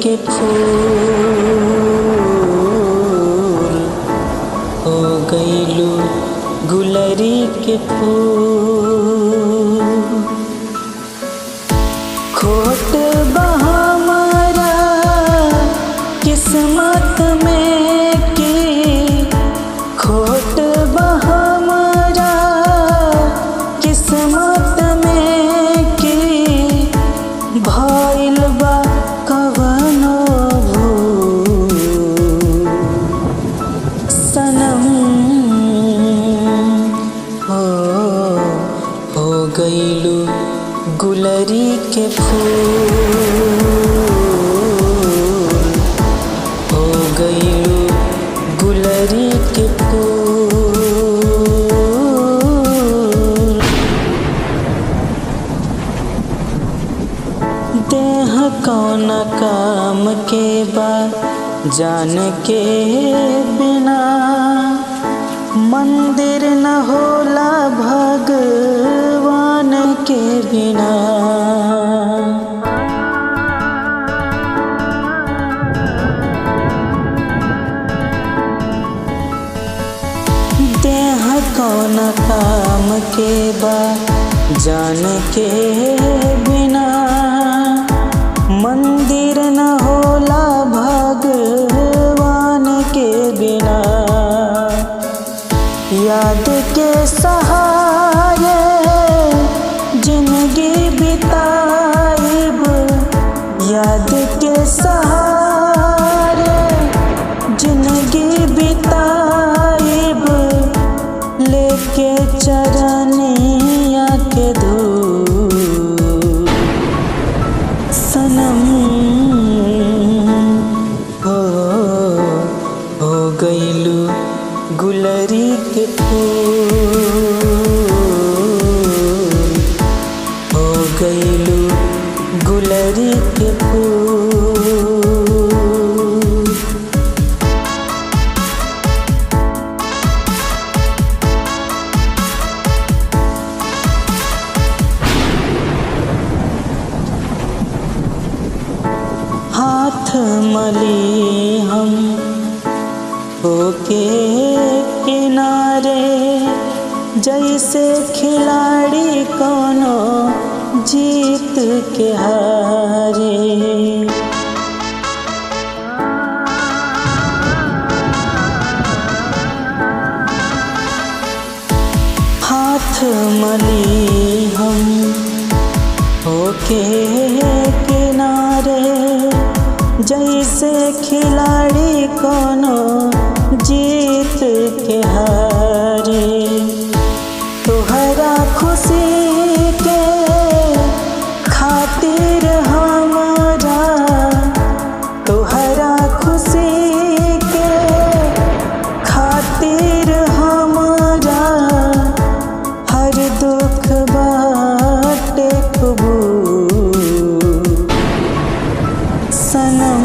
के फूल हो गइलू गुलरी के फूल। खोट बा हमारा किस्मत में की, खोट बा हमारा किस्मत में की, भइल बा कवनो भूल। सनम हो गइलू गुलरी के फूल हो गइलू गुलरी के फूल। देह कौन काम के बा जान के बिना, मंदिर न होला भगवान के बिना। देह कौन काम के बा जान के बिना, मंदिर न होला भगवान के बिना। याद के सहारे जिंदगी बिताइब, याद के सहारे जिंदगी बिताइब, लेके चरनिया के धूल। सनम हो गइलू गुलरी के फूल हो गइलू गुलरी के फूल। हाथ मली हम होके किनारे, जैसे खिलाड़ी कोनो जीत के हारे। हाथ मली हम होके किनारे, जैसे खिलाड़ी कोनो जीत के हारे। तोहरा खुशी के खातिर हमारा, तोहरा खुशी के खातिर हमारा, हर दुख बाटे कबूल। सनम